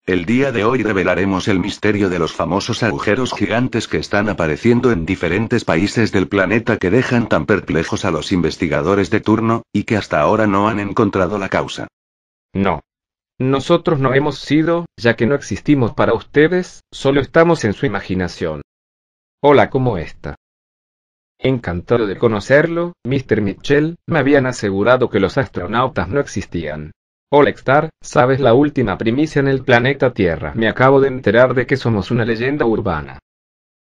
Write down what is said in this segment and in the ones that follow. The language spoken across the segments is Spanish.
El día de hoy revelaremos el misterio de los famosos agujeros gigantes que están apareciendo en diferentes países del planeta que dejan tan perplejos a los investigadores de turno, y que hasta ahora no han encontrado la causa. No. Nosotros no hemos sido, ya que no existimos para ustedes, solo estamos en su imaginación. Hola, ¿cómo está? Encantado de conocerlo, Mr. Mitchell. Me habían asegurado que los astronautas no existían. Hola, Star, ¿sabes la última primicia en el planeta Tierra? Me acabo de enterar de que somos una leyenda urbana.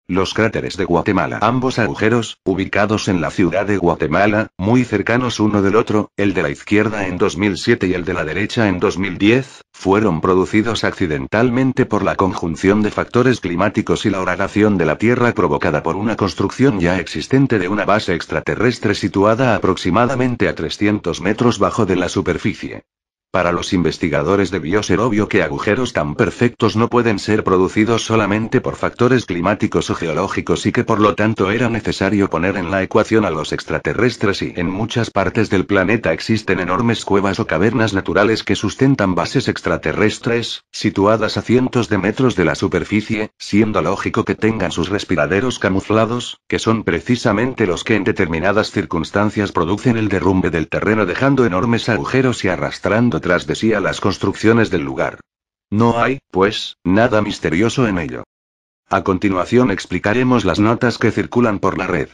Los cráteres de Guatemala. Ambos agujeros, ubicados en la ciudad de Guatemala, muy cercanos uno del otro, el de la izquierda en 2007 y el de la derecha en 2010, fueron producidos accidentalmente por la conjunción de factores climáticos y la horadación de la Tierra provocada por una construcción ya existente de una base extraterrestre situada aproximadamente a 300 metros bajo de la superficie. Para los investigadores debió ser obvio que agujeros tan perfectos no pueden ser producidos solamente por factores climáticos o geológicos y que por lo tanto era necesario poner en la ecuación a los extraterrestres y en muchas partes del planeta existen enormes cuevas o cavernas naturales que sustentan bases extraterrestres, situadas a cientos de metros de la superficie, siendo lógico que tengan sus respiraderos camuflados, que son precisamente los que en determinadas circunstancias producen el derrumbe del terreno dejando enormes agujeros y arrastrando tras de sí a las construcciones del lugar. No hay, pues, nada misterioso en ello. A continuación explicaremos las notas que circulan por la red.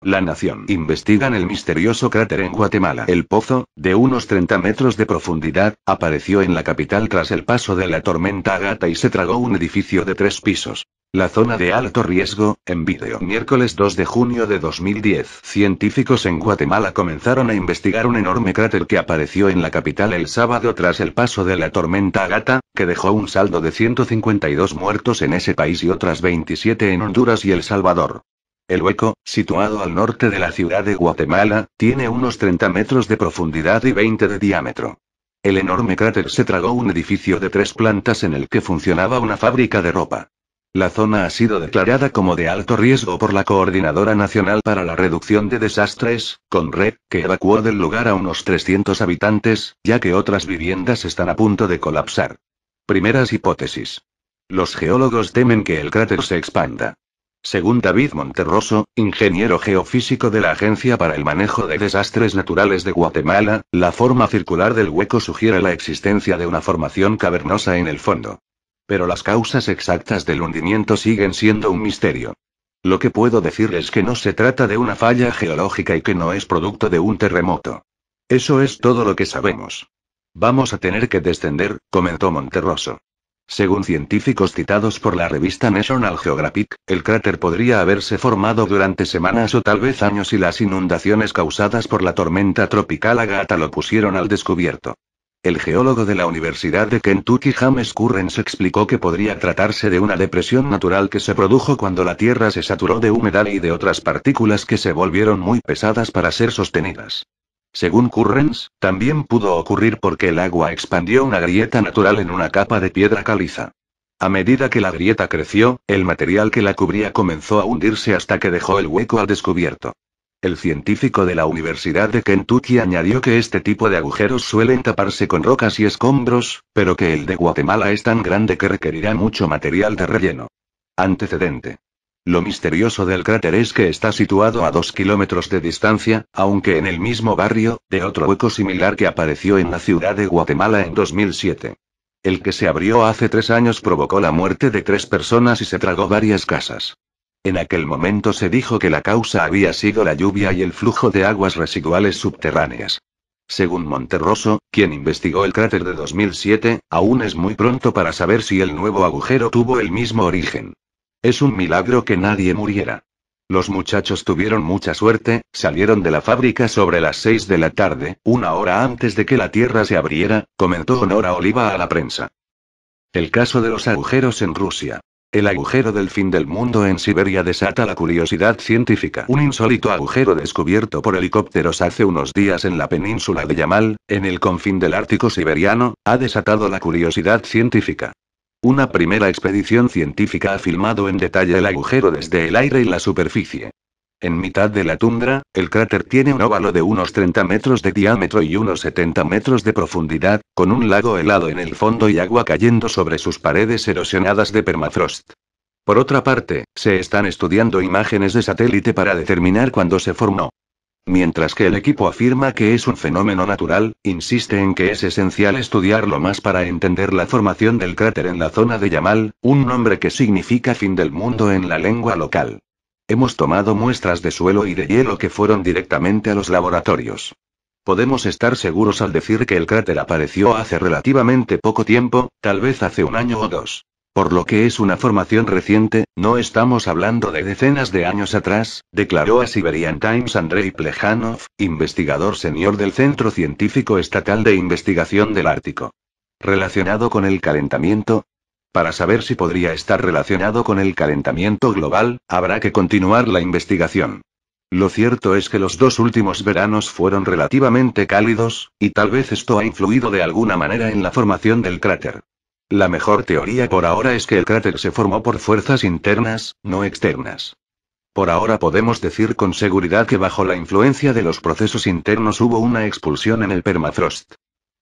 La Nación. Investigan el misterioso cráter en Guatemala. El pozo, de unos 30 metros de profundidad, apareció en la capital tras el paso de la tormenta Ágata y se tragó un edificio de 3 pisos. La zona de alto riesgo, en vídeo. Miércoles 2 de junio de 2010. Científicos en Guatemala comenzaron a investigar un enorme cráter que apareció en la capital el sábado tras el paso de la tormenta Ágata, que dejó un saldo de 152 muertos en ese país y otras 27 en Honduras y El Salvador. El hueco, situado al norte de la ciudad de Guatemala, tiene unos 30 metros de profundidad y 20 de diámetro. El enorme cráter se tragó un edificio de 3 plantas en el que funcionaba una fábrica de ropa. La zona ha sido declarada como de alto riesgo por la Coordinadora Nacional para la Reducción de Desastres, CONRED, que evacuó del lugar a unos 300 habitantes, ya que otras viviendas están a punto de colapsar. Primeras hipótesis. Los geólogos temen que el cráter se expanda. Según David Monterroso, ingeniero geofísico de la Agencia para el Manejo de Desastres Naturales de Guatemala, la forma circular del hueco sugiere la existencia de una formación cavernosa en el fondo. Pero las causas exactas del hundimiento siguen siendo un misterio. Lo que puedo decir es que no se trata de una falla geológica y que no es producto de un terremoto. Eso es todo lo que sabemos. Vamos a tener que descender, comentó Monterroso. Según científicos citados por la revista National Geographic, el cráter podría haberse formado durante semanas o tal vez años y las inundaciones causadas por la tormenta tropical Ágata lo pusieron al descubierto. El geólogo de la Universidad de Kentucky James Currens explicó que podría tratarse de una depresión natural que se produjo cuando la Tierra se saturó de humedad y de otras partículas que se volvieron muy pesadas para ser sostenidas. Según Currens, también pudo ocurrir porque el agua expandió una grieta natural en una capa de piedra caliza. A medida que la grieta creció, el material que la cubría comenzó a hundirse hasta que dejó el hueco al descubierto. El científico de la Universidad de Kentucky añadió que este tipo de agujeros suelen taparse con rocas y escombros, pero que el de Guatemala es tan grande que requerirá mucho material de relleno. Antecedente. Lo misterioso del cráter es que está situado a 2 kilómetros de distancia, aunque en el mismo barrio, de otro hueco similar que apareció en la ciudad de Guatemala en 2007. El que se abrió hace 3 años provocó la muerte de 3 personas y se tragó varias casas. En aquel momento se dijo que la causa había sido la lluvia y el flujo de aguas residuales subterráneas. Según Monterroso, quien investigó el cráter de 2007, aún es muy pronto para saber si el nuevo agujero tuvo el mismo origen. Es un milagro que nadie muriera. Los muchachos tuvieron mucha suerte, salieron de la fábrica sobre las 6 de la tarde, una hora antes de que la tierra se abriera, comentó Honora Oliva a la prensa. El caso de los agujeros en Rusia. El agujero del fin del mundo en Siberia desata la curiosidad científica. Un insólito agujero descubierto por helicópteros hace unos días en la península de Yamal, en el confín del Ártico siberiano, ha desatado la curiosidad científica. Una primera expedición científica ha filmado en detalle el agujero desde el aire y la superficie. En mitad de la tundra, el cráter tiene un óvalo de unos 30 metros de diámetro y unos 70 metros de profundidad, con un lago helado en el fondo y agua cayendo sobre sus paredes erosionadas de permafrost. Por otra parte, se están estudiando imágenes de satélite para determinar cuándo se formó. Mientras que el equipo afirma que es un fenómeno natural, insiste en que es esencial estudiarlo más para entender la formación del cráter en la zona de Yamal, un nombre que significa fin del mundo en la lengua local. Hemos tomado muestras de suelo y de hielo que fueron directamente a los laboratorios. Podemos estar seguros al decir que el cráter apareció hace relativamente poco tiempo, tal vez hace un año o dos. Por lo que es una formación reciente, no estamos hablando de decenas de años atrás, declaró a Siberian Times Andrei Plejanov, investigador senior del Centro Científico Estatal de Investigación del Ártico. ¿Relacionado con el calentamiento? Para saber si podría estar relacionado con el calentamiento global, habrá que continuar la investigación. Lo cierto es que los 2 últimos veranos fueron relativamente cálidos, y tal vez esto ha influido de alguna manera en la formación del cráter. La mejor teoría por ahora es que el cráter se formó por fuerzas internas, no externas. Por ahora podemos decir con seguridad que bajo la influencia de los procesos internos hubo una expulsión en el permafrost.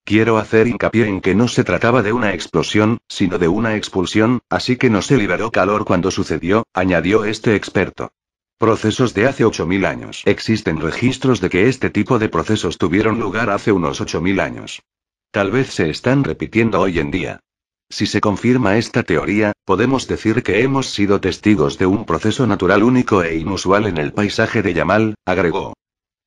Quiero hacer hincapié en que no se trataba de una explosión, sino de una expulsión, así que no se liberó calor cuando sucedió, añadió este experto. Procesos de hace 8000 años. Existen registros de que este tipo de procesos tuvieron lugar hace unos 8000 años. Tal vez se están repitiendo hoy en día. Si se confirma esta teoría, podemos decir que hemos sido testigos de un proceso natural único e inusual en el paisaje de Yamal, agregó.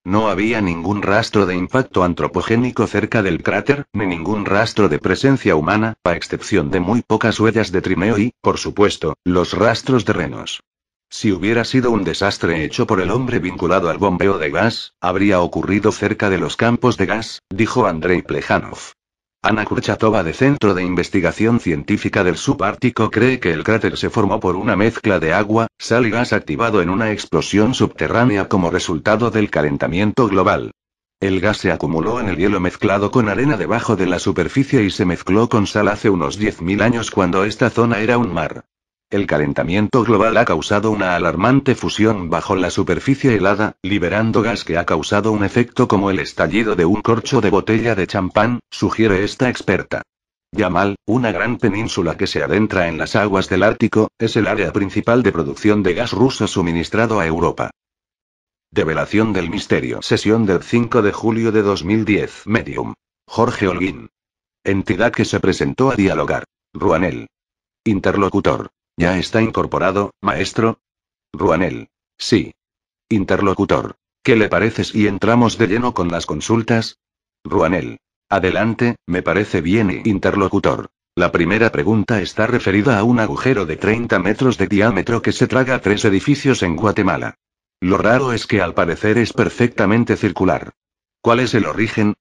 No había ningún rastro de impacto antropogénico cerca del cráter, ni ningún rastro de presencia humana, a excepción de muy pocas huellas de trineo y, por supuesto, los rastros de renos. Si hubiera sido un desastre hecho por el hombre vinculado al bombeo de gas, habría ocurrido cerca de los campos de gas, dijo Andrei Plejanov. Ana Kurchatova de Centro de Investigación Científica del Subártico cree que el cráter se formó por una mezcla de agua, sal y gas activado en una explosión subterránea como resultado del calentamiento global. El gas se acumuló en el hielo mezclado con arena debajo de la superficie y se mezcló con sal hace unos 10.000 años cuando esta zona era un mar. El calentamiento global ha causado una alarmante fusión bajo la superficie helada, liberando gas que ha causado un efecto como el estallido de un corcho de botella de champán, sugiere esta experta. Yamal, una gran península que se adentra en las aguas del Ártico, es el área principal de producción de gas ruso suministrado a Europa. Develación del misterio. Sesión del 5 de julio de 2010. Medium. Jorge Holguín. Entidad que se presentó a dialogar. Ruanel. Interlocutor. ¿Ya está incorporado, maestro? Ruanel. Sí. Interlocutor. ¿Qué le parece si entramos de lleno con las consultas? Ruanel. Adelante, me parece bien. Interlocutor. La primera pregunta está referida a un agujero de 30 metros de diámetro que se traga 3 edificios en Guatemala. Lo raro es que al parecer es perfectamente circular. ¿Cuál es el origen?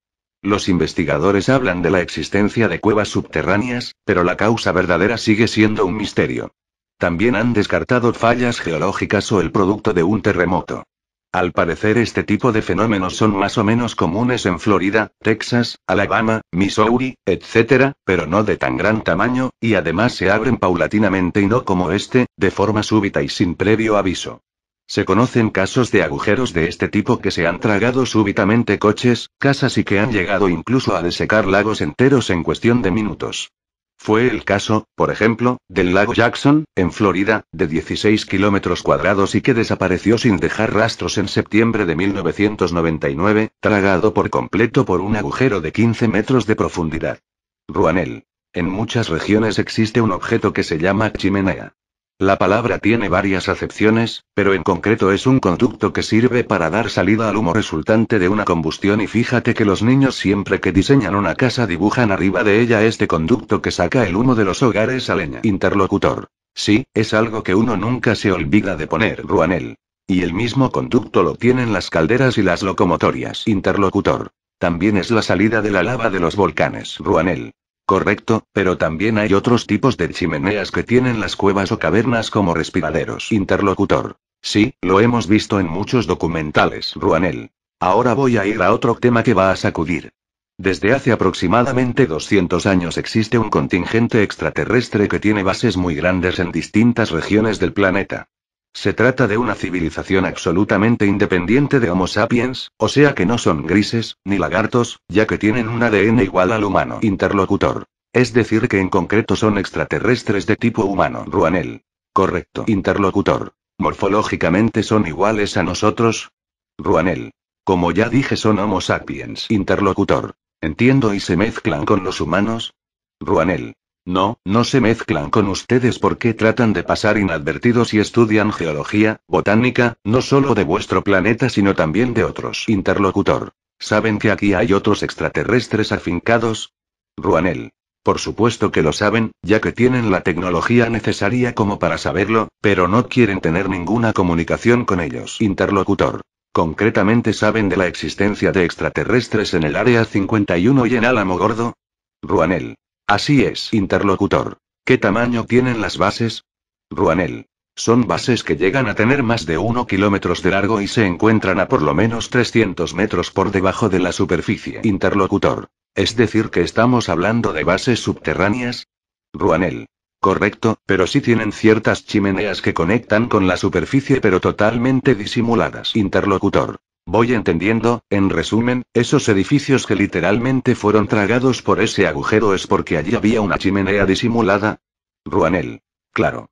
Los investigadores hablan de la existencia de cuevas subterráneas, pero la causa verdadera sigue siendo un misterio. También han descartado fallas geológicas o el producto de un terremoto. Al parecer este tipo de fenómenos son más o menos comunes en Florida, Texas, Alabama, Missouri, etc., pero no de tan gran tamaño, y además se abren paulatinamente y no como este, de forma súbita y sin previo aviso. Se conocen casos de agujeros de este tipo que se han tragado súbitamente coches, casas y que han llegado incluso a desecar lagos enteros en cuestión de minutos. Fue el caso, por ejemplo, del lago Jackson, en Florida, de 16 kilómetros cuadrados y que desapareció sin dejar rastros en septiembre de 1999, tragado por completo por un agujero de 15 metros de profundidad. Ruanel. En muchas regiones existe un objeto que se llama chimenea. La palabra tiene varias acepciones, pero en concreto es un conducto que sirve para dar salida al humo resultante de una combustión y fíjate que los niños siempre que diseñan una casa dibujan arriba de ella este conducto que saca el humo de los hogares a leña. Interlocutor. Sí, es algo que uno nunca se olvida de poner. Ruanel. Y el mismo conducto lo tienen las calderas y las locomotorias. Interlocutor. También es la salida de la lava de los volcanes. Ruanel. Correcto, pero también hay otros tipos de chimeneas que tienen las cuevas o cavernas como respiraderos. Interlocutor. Sí, lo hemos visto en muchos documentales. Ruanel. Ahora voy a ir a otro tema que va a sacudir. Desde hace aproximadamente 200 años existe un contingente extraterrestre que tiene bases muy grandes en distintas regiones del planeta. Se trata de una civilización absolutamente independiente de Homo sapiens, o sea que no son grises, ni lagartos, ya que tienen un ADN igual al humano. Interlocutor. Es decir que en concreto son extraterrestres de tipo humano. Ruanel. Correcto. Interlocutor. ¿Morfológicamente son iguales a nosotros? Ruanel. Como ya dije son Homo sapiens. Interlocutor. Entiendo, ¿y se mezclan con los humanos? Ruanel. No, no se mezclan con ustedes porque tratan de pasar inadvertidos y estudian geología, botánica, no solo de vuestro planeta sino también de otros. Interlocutor. ¿Saben que aquí hay otros extraterrestres afincados? Ruanel. Por supuesto que lo saben, ya que tienen la tecnología necesaria como para saberlo, pero no quieren tener ninguna comunicación con ellos. Interlocutor. ¿Concretamente saben de la existencia de extraterrestres en el Área 51 y en Álamo Gordo? Ruanel. Así es. Interlocutor. ¿Qué tamaño tienen las bases? Ruanel. Son bases que llegan a tener más de 1 kilómetro de largo y se encuentran a por lo menos 300 metros por debajo de la superficie. Interlocutor. ¿Es decir que estamos hablando de bases subterráneas? Ruanel. Correcto, pero sí tienen ciertas chimeneas que conectan con la superficie pero totalmente disimuladas. Interlocutor. Voy entendiendo, en resumen, esos edificios que literalmente fueron tragados por ese agujero es porque allí había una chimenea disimulada. Ruanel. Claro.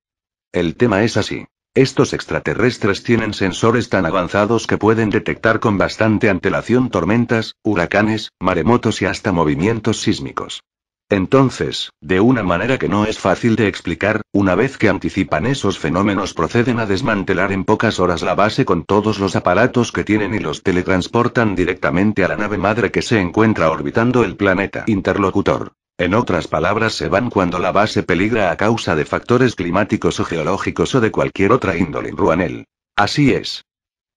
El tema es así. Estos extraterrestres tienen sensores tan avanzados que pueden detectar con bastante antelación tormentas, huracanes, maremotos y hasta movimientos sísmicos. Entonces, de una manera que no es fácil de explicar, una vez que anticipan esos fenómenos proceden a desmantelar en pocas horas la base con todos los aparatos que tienen y los teletransportan directamente a la nave madre que se encuentra orbitando el planeta. Interlocutor. En otras palabras, se van cuando la base peligra a causa de factores climáticos o geológicos o de cualquier otra índole. Ruanel. Así es.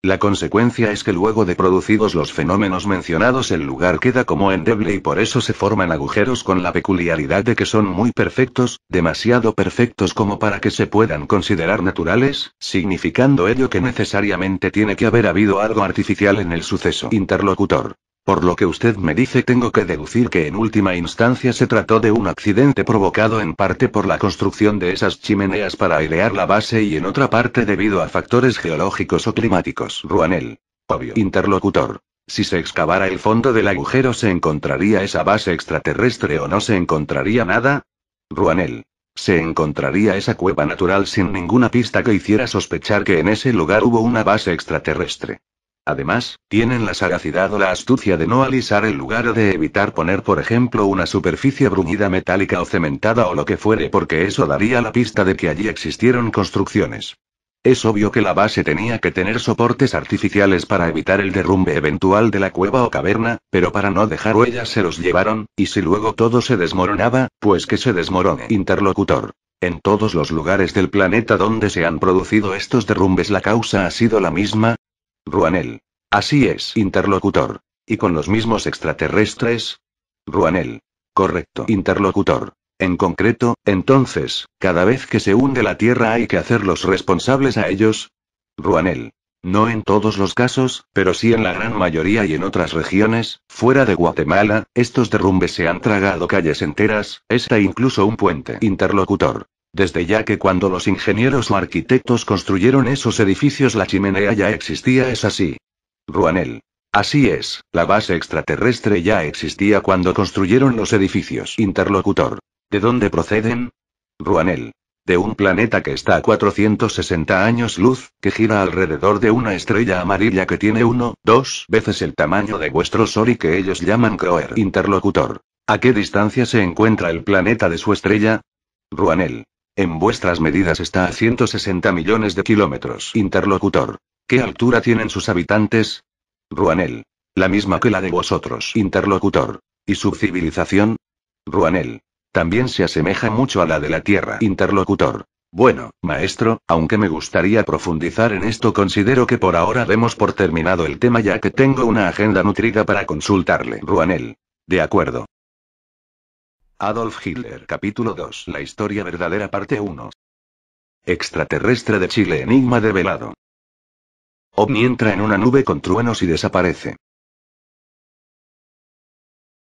La consecuencia es que luego de producidos los fenómenos mencionados el lugar queda como endeble y por eso se forman agujeros con la peculiaridad de que son muy perfectos, demasiado perfectos como para que se puedan considerar naturales, significando ello que necesariamente tiene que haber habido algo artificial en el suceso. Interlocutor. Por lo que usted me dice tengo que deducir que en última instancia se trató de un accidente provocado en parte por la construcción de esas chimeneas para airear la base y en otra parte debido a factores geológicos o climáticos. Ruanel. Obvio. Interlocutor. Si se excavara el fondo del agujero ¿se encontraría esa base extraterrestre o no se encontraría nada? Ruanel. Se encontraría esa cueva natural sin ninguna pista que hiciera sospechar que en ese lugar hubo una base extraterrestre. Además, tienen la sagacidad o la astucia de no alisar el lugar o de evitar poner por ejemplo una superficie bruñida metálica o cementada o lo que fuere porque eso daría la pista de que allí existieron construcciones. Es obvio que la base tenía que tener soportes artificiales para evitar el derrumbe eventual de la cueva o caverna, pero para no dejar huellas se los llevaron, y si luego todo se desmoronaba, pues que se desmorone. Interlocutor. En todos los lugares del planeta donde se han producido estos derrumbes la causa ha sido la misma. Ruanel. Así es. Interlocutor. ¿Y con los mismos extraterrestres? Ruanel. Correcto. Interlocutor. En concreto, entonces, cada vez que se hunde la Tierra hay que hacerlos responsables a ellos. Ruanel. No en todos los casos, pero sí en la gran mayoría y en otras regiones, fuera de Guatemala, estos derrumbes se han tragado calles enteras, esta incluso un puente. Interlocutor. Desde ya que cuando los ingenieros o arquitectos construyeron esos edificios la chimenea ya existía, ¿es así? Ruanel. Así es, la base extraterrestre ya existía cuando construyeron los edificios. Interlocutor. ¿De dónde proceden? Ruanel. De un planeta que está a 460 años luz, que gira alrededor de una estrella amarilla que tiene 2 veces el tamaño de vuestro Sol y que ellos llaman Croer. Interlocutor. ¿A qué distancia se encuentra el planeta de su estrella? Ruanel. En vuestras medidas está a 160 millones de kilómetros. Interlocutor. ¿Qué altura tienen sus habitantes? Ruanel. La misma que la de vosotros. Interlocutor. ¿Y su civilización? Ruanel. También se asemeja mucho a la de la Tierra. Interlocutor. Bueno, maestro, aunque me gustaría profundizar en esto, considero que por ahora demos por terminado el tema ya que tengo una agenda nutrida para consultarle. Ruanel. De acuerdo. Adolf Hitler. Capítulo 2. La historia verdadera. Parte 1. Extraterrestre de Chile. Enigma develado. OVNI entra en una nube con truenos y desaparece.